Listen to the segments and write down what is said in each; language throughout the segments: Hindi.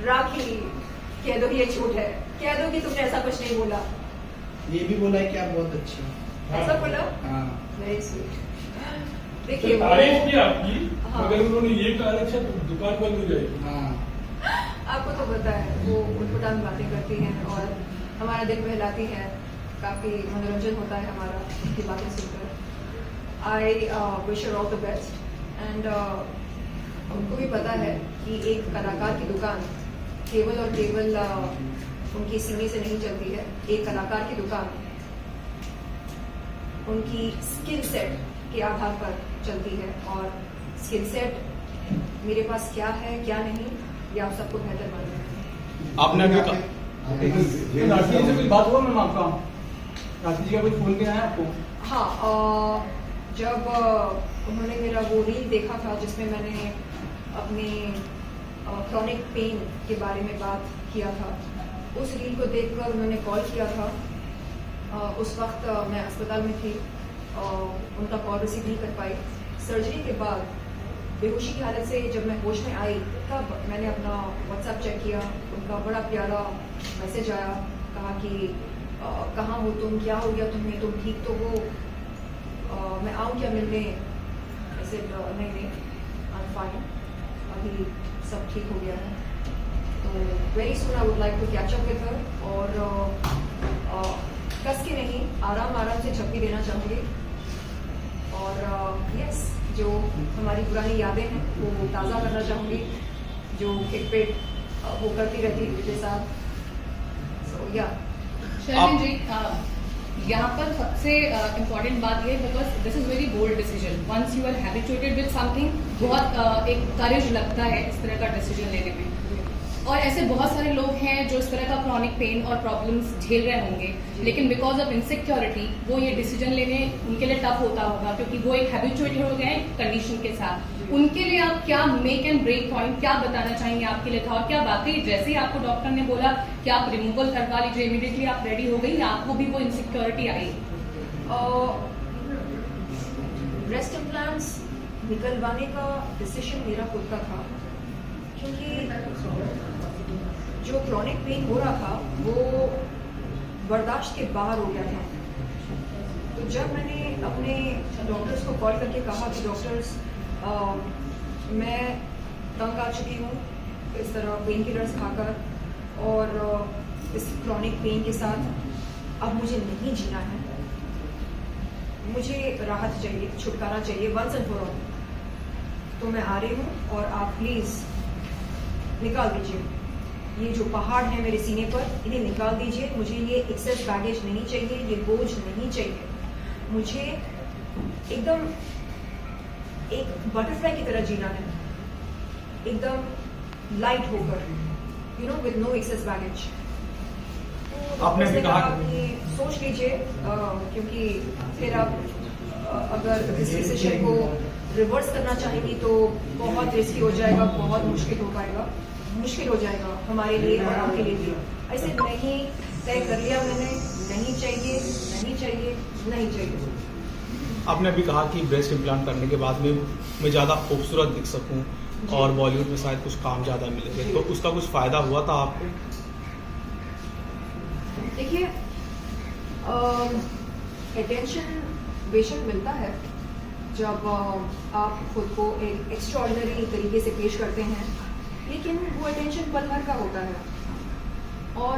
राखी कह दो ये झूठ है, कह दो कि तुमने ऐसा कुछ नहीं बोला। ये भी बोला है कि आप बहुत अच्छे हो। ऐसा बोला? हाँ। Very sweet. देखिए तारीफ की आपकी, हाँ। मगर उन्होंने ये कहा अच्छा दुकान बंद हो जाएगी। हाँ। आपको तो पता है वो उठपटांग बातें करती हैं और हमारा दिल बहलाती है, काफी मनोरंजन होता है हमारा उनकी बातें सुनकर। I wish her all the best and उनको भी पता है कि एक कलाकार की दुकान केवल और केवल उनकी सीने से नहीं चलती है। एक कलाकार की दुकान उनकी स्किल सेट के आधार पर चलती है और स्किल सेट मेरे पास क्या है क्या नहीं ये आप सबको बेहतर मालूम है। आपने अभी कहा राशि जी से कुछ बात हुआ मैम आपका? राशि जी का कुछ फोन किया है आपको? हाँ, जब उन्होंने मेरा वो रील देखा था जिसमें मैंने अपने क्रॉनिक पेन के बारे में बात किया था, उस रील को देखकर उन्होंने कॉल किया था। उस वक्त मैं अस्पताल में थी, उनका कॉल रिसीव नहीं कर पाई। सर्जरी के बाद बेहोशी की हालत से जब मैं होश में आई तब मैंने अपना व्हाट्सएप चेक किया, उनका बड़ा प्यारा मैसेज आया, कहा कि कहाँ हो तुम, क्या हो गया तुम्हें, तुम ठीक तो हो, मैं आऊँ क्या मिलने? ऐसे नहीं आई एम फाइन, अभी सब ठीक हो गया है। तो very soon I would like to catch up with her और कस के नहीं आराम से झपकी देना चाहूँगी और यस जो हमारी पुरानी यादें हैं वो ताज़ा करना चाहूँगी, जो खिटपिट वो करती रहती उनके साथ। सो या शर्मिन जी, यहाँ पर सबसे इम्पोर्टेंट बात ये है because this is very bold decision. Once you are habituated with something, बहुत एक करेज लगता है इस तरह का डिसीजन लेने में। और ऐसे बहुत सारे लोग हैं जो इस तरह का क्रॉनिक पेन और प्रॉब्लम्स झेल रहे होंगे, लेकिन बिकॉज ऑफ इनसिक्योरिटी वो ये डिसीजन लेने उनके लिए टफ होता होगा क्योंकि वो एक हैबिचुएटेड हो गए हैं कंडीशन के साथ। उनके लिए आप क्या मेक एंड ब्रेक पॉइंट क्या बताना चाहेंगे आपके लिए था? और क्या वाकई जैसे ही आपको डॉक्टर ने बोला कि आप रिमूवल करवा लीजिए इमीडिएटली आप रेडी हो गई, आपको भी वो इनसिक्योरिटी आई? ब्रेस्ट इम्प्लांट्स निकलवाने का डिसीजन मेरा खुद का था क्योंकि जो क्रॉनिक पेन हो रहा था वो बर्दाश्त के बाहर हो गया था। तो जब मैंने अपने डॉक्टर्स को कॉल करके कहा कि डॉक्टर्स मैं तंग आ चुकी हूँ इस तरह पेन किलर्स खाकर और इस क्रॉनिक पेन के साथ अब मुझे नहीं जीना है, मुझे राहत चाहिए, छुटकारा चाहिए वंस एंड फॉर ऑल। तो मैं आ रही हूँ और आप प्लीज़ निकाल दीजिए ये जो पहाड़ है मेरे सीने पर, इन्हें निकाल दीजिए। मुझे ये एक्सेस बैगेज नहीं चाहिए, ये बोझ नहीं चाहिए। मुझे एकदम एक बटरफ्लाई की तरह जीना है, एकदम लाइट होकर, you know, with no excess baggage. आपने भी कहा कि सोच लीजिए क्योंकि फिर आप अगर इस डिसीजन को रिवर्स करना चाहेंगी तो बहुत रिस्की हो जाएगा, बहुत मुश्किल हो जाएगा हमारे लिए और आपके लिए भी। ऐसे नहीं तय कर लिया मैंने, नहीं चाहिए। आपने अभी कहा कि ब्रेस्ट इम्प्लांट करने के बाद में मैं ज़्यादा खूबसूरत दिख सकूं और बॉलीवुड में शायद कुछ काम ज़्यादा मिलेंगे, तो उसका कुछ फ़ायदा हुआ था आपको? देखिए अटेंशन बेशक मिलता है जब आप खुद को एक एक्स्ट्राऑर्डिनरी तरीके से पेश करते हैं, लेकिन वो अटेंशन पल भर का होता है। और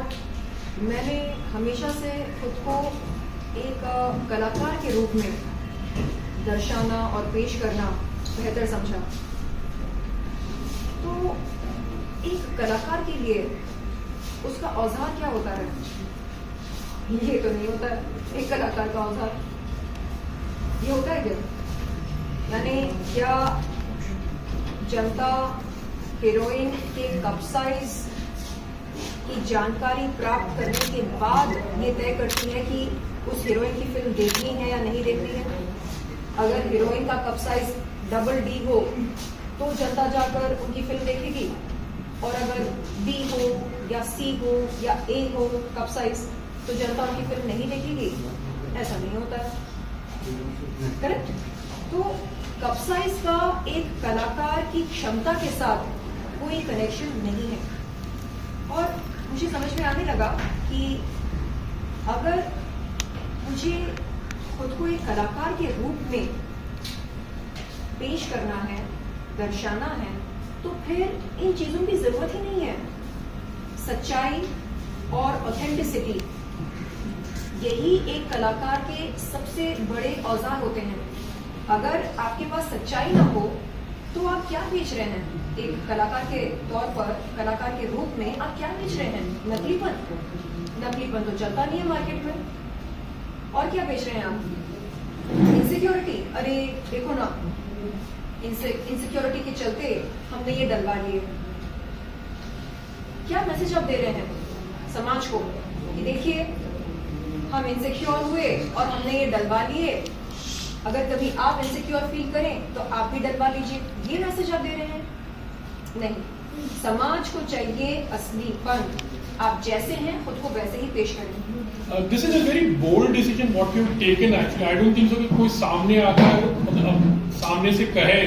मैंने हमेशा से खुद को एक कलाकार के रूप में दर्शाना और पेश करना बेहतर समझा। तो एक कलाकार के लिए उसका औजार क्या होता है? ये तो नहीं होता है एक कलाकार का औजार। ये होता है क्या? यानी क्या जनता हीरोइन के कप साइज की जानकारी प्राप्त करने के बाद ये तय करती है कि उस हीरोइन की फिल्म देखनी है या नहीं देखनी है? अगर हीरोइन का कप साइज डबल डी हो तो जनता जाकर उनकी फिल्म देखेगी, और अगर बी हो या सी हो या ए हो कप साइज तो जनता उनकी फिल्म नहीं देखेगी? ऐसा नहीं होता है, करेक्ट? तो कप साइज का एक कलाकार की क्षमता के साथ कोई कनेक्शन नहीं है। और मुझे समझ में आने लगा कि अगर मुझे खुद को एक कलाकार के रूप में पेश करना है, दर्शाना है, तो फिर इन चीजों की जरूरत ही नहीं है। सच्चाई और ऑथेंटिसिटी यही एक कलाकार के सबसे बड़े औजार होते हैं। अगर आपके पास सच्चाई ना हो तो आप क्या बेच रहे हैं? एक कलाकार के तौर पर, कलाकार के रूप में आप क्या बेच रहे हैं? नकलीपन। नकलीपन तो चलता नहीं है मार्केट में। और क्या बेच रहे हैं आप? इनसिक्योरिटी। अरे देखो ना, इनसिक्योरिटी के चलते हमने ये डलवा लिए। क्या मैसेज आप दे रहे हैं समाज को कि देखिए हम इनसिक्योर हुए और हमने ये डलवा लिए, अगर कभी आप इनसिक्योर फील करें तो आप भी डलवा लीजिए। ये मैसेज आप दे रहे हैं? नहीं, समाज को चाहिए असलीपन। आप जैसे हैं खुद को वैसे ही पेश करें। This is a very bold decision what you taken actually. I don't think so कि कोई सामने आकर मतलब सामने से कहे